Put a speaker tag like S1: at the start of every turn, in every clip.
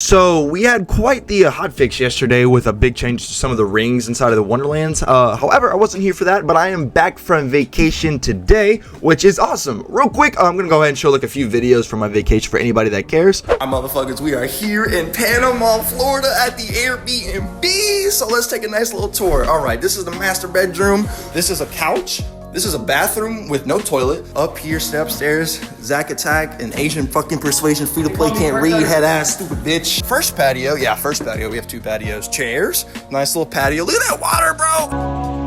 S1: So we had quite the hotfix yesterday with a big change to some of the rings inside of the Wonderlands. However, I wasn't here for that, but I am back from vacation today, which is awesome. Real quick, I'm gonna go ahead and show like a few videos from my vacation for anybody that cares. Motherfuckers, we are here in Panama, Florida at the Airbnb. So let's take a nice little tour. All right, this is the master bedroom. This is a couch. This is a bathroom with no toilet. Up here, step upstairs, Zack Attack, and Asian fucking persuasion, free to play, can't read, head ass, stupid bitch. First patio, yeah, first patio. We have two patios. Chairs, nice little patio. Look at that water, bro.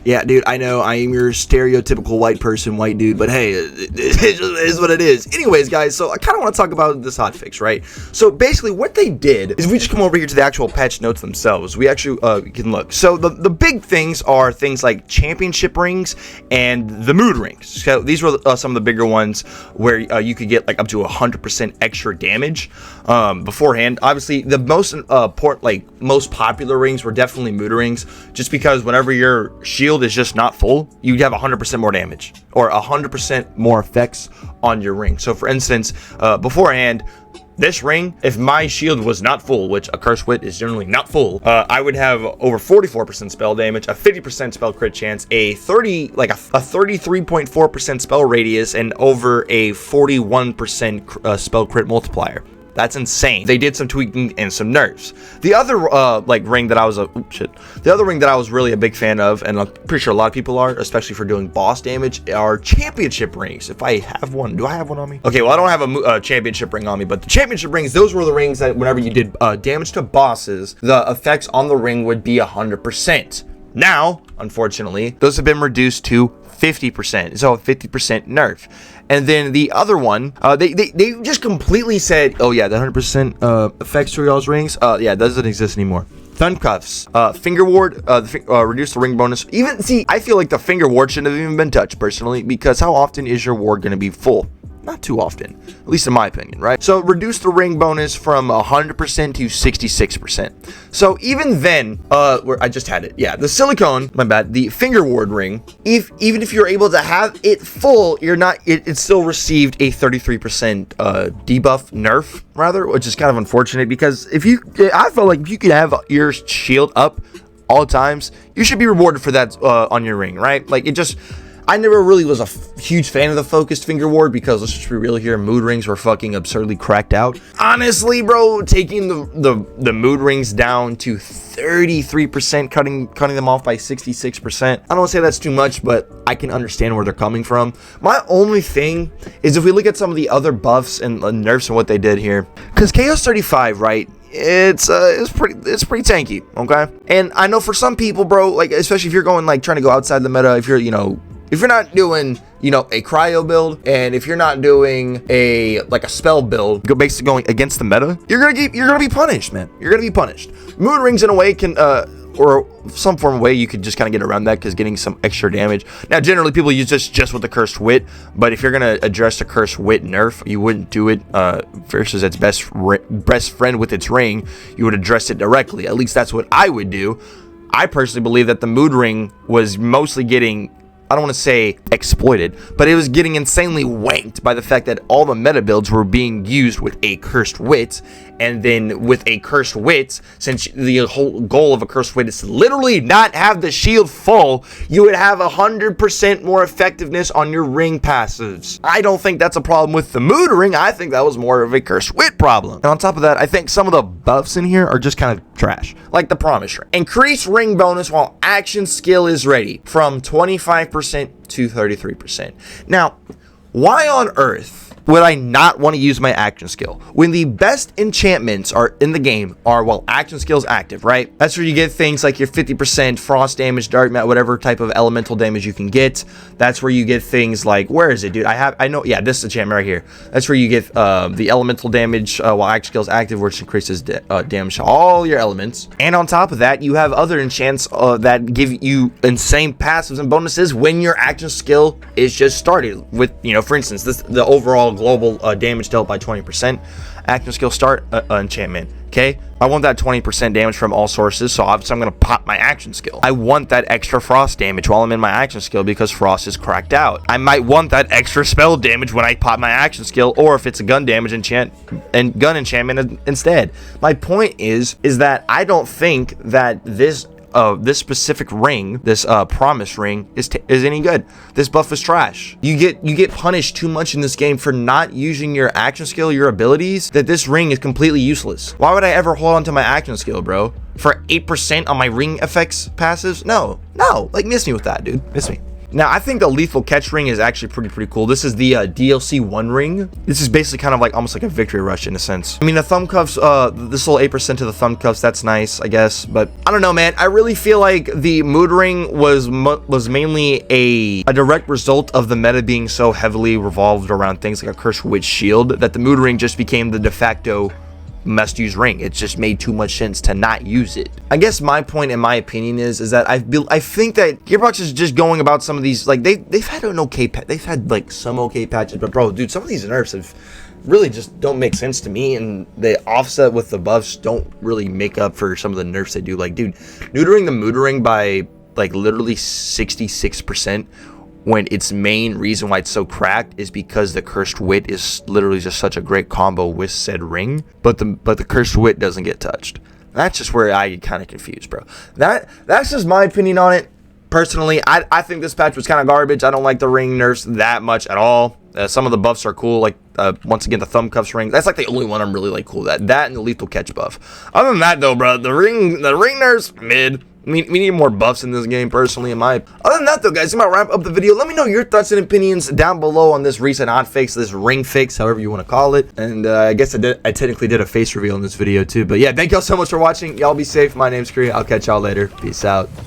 S1: Yeah, dude, I know I am your stereotypical white person, white dude, but hey, it is what it is. Anyways, guys, so I kind of want to talk about this hotfix, right? So basically what they did is we just come over here to the actual patch notes themselves. We actually can look. So the big things are things like championship rings and the mood rings. So these were some of the bigger ones where you could get like up to 100% extra damage beforehand. Obviously, the most popular rings were definitely mood rings, just because whenever your shield is just not full, you have 100% more damage or 100% more effects on your ring. So for instance, beforehand, this ring, if my shield was not full, which a cursed wit is generally not full, I would have over 44% spell damage, a 50% spell crit chance, a 33.4% spell radius, and over a 41% spell crit multiplier. That's insane. They did some tweaking and some nerfs. The other ring that I was the other ring that I was really a big fan of, and I'm pretty sure a lot of people are, especially for doing boss damage, are championship rings. If I have one, do I have one on me? Okay, well I don't have a championship ring on me, but the championship rings, those were the rings that whenever you did damage to bosses, the effects on the ring would be 100%. Now, unfortunately, those have been reduced to 50%, so a 50% nerf. And then the other one, they just completely said, oh yeah, the 100% effects to y'all's rings, yeah, that doesn't exist anymore. Thumb cuffs, finger ward, reduce the ring bonus. Even, see, I feel like the finger ward shouldn't have even been touched personally, because how often is your ward going to be full? Not too often, at least in my opinion, right? So reduce the ring bonus from 100% to 66%. So even then, where I just had it, yeah, the silicone, my bad, the finger ward ring, even if you're able to have it full, you're not, it still received a 33% debuff nerf, rather, which is kind of unfortunate, because I felt like if you could have your shield up all times, you should be rewarded for that on your ring, right? Like, I never really was a huge fan of the focused finger ward, because let's just be real here, mood rings were fucking absurdly cracked out. Honestly, bro, taking the mood rings down to 33%, cutting them off by 66%. I don't want to say that's too much, but I can understand where they're coming from. My only thing is, if we look at some of the other buffs and nerfs and what they did here, because Chaos 35, right? It's pretty tanky, okay? And I know for some people, bro, like especially if you're going like trying to go outside the meta, if you're not doing, a cryo build, and if you're not doing a spell build, basically going against the meta, you're gonna be punished, man. You're gonna be punished. Mood rings in a way can or some form of way you could just kind of get around that, because getting some extra damage. Now, generally people use just with the cursed wit, but if you're gonna address the cursed wit nerf, you wouldn't do it versus its best friend with its ring. You would address it directly. At least that's what I would do. I personally believe that the mood ring was mostly getting, I don't want to say exploited, but it was getting insanely wanked by the fact that all the meta builds were being used with a cursed wit. And then with a cursed wit, since the whole goal of a cursed wit is to literally not have the shield full, you would have 100% more effectiveness on your ring passives. I don't think that's a problem with the mood ring. I think that was more of a cursed wit problem. And on top of that, I think some of the buffs in here are just kind of trash, like the promise ring. Increase ring bonus while action skill is ready from 25% to 33%. Now, why on earth would I not want to use my action skill when the best enchantments are in the game are while action skill is active, right? That's where you get things like your 50% frost damage, dark mat, whatever type of elemental damage you can get. That's where you get things like, where is it, dude? I know, yeah, this is enchantment right here. That's where you get the elemental damage while action skill is active, which increases damage to all your elements. And on top of that, you have other enchants that give you insane passives and bonuses when your action skill is just started with, for instance, the overall global damage dealt by 20%. Action skill start, enchantment. Okay, I want that 20% damage from all sources, so obviously I'm going to pop my action skill. I want that extra frost damage while I'm in my action skill because frost is cracked out. I might want that extra spell damage when I pop my action skill, or if it's a gun damage gun enchantment instead. My point is that I don't think that this specific ring, this promise ring, is any good. This buff is trash. You get punished too much in this game for not using your action skill, your abilities, that this ring is completely useless. Why would I ever hold on to my action skill, bro? For 8% on my ring effects passives? No, like, miss me with that, dude. Miss me. Now, I think the lethal catch ring is actually pretty cool. This is the DLC 1 ring. This is basically kind of like almost like a victory rush in a sense. I mean, the thumb cuffs, this little 8% to the thumb cuffs, that's nice, I guess. But I don't know, man. I really feel like the mood ring was mainly a direct result of the meta being so heavily revolved around things like a Cursed Witch shield that the mood ring just became the de facto must use ring. It just made too much sense to not use it. I guess my point, in my opinion, is that I think that Gearbox is just going about some of these, like, they've had an okay they've had like some okay patches, but bro, dude, some of these nerfs have really just don't make sense to me, and the offset with the buffs don't really make up for some of the nerfs they do. Like, dude, neutering the mood ring by like literally 66%, when its main reason why it's so cracked is because the Cursed Wit is literally just such a great combo with said ring, but the Cursed Wit doesn't get touched. That's just where I get kind of confused, bro. That's just my opinion on it. Personally, I think this patch was kind of garbage. I don't like the ring nerfs that much at all. Some of the buffs are cool, like once again the thumb cuffs ring. That's like the only one I'm really like cool at. That and the lethal catch buff. Other than that though, bro, the ring nerfs mid. We need more buffs in this game, personally, in my... Other than that, though, guys, I'm going to wrap up the video. Let me know your thoughts and opinions down below on this recent hotfix, this ring fix, however you want to call it. And I guess I technically did a face reveal in this video, too. But yeah, thank y'all so much for watching. Y'all be safe. My name's Kree. I'll catch y'all later. Peace out.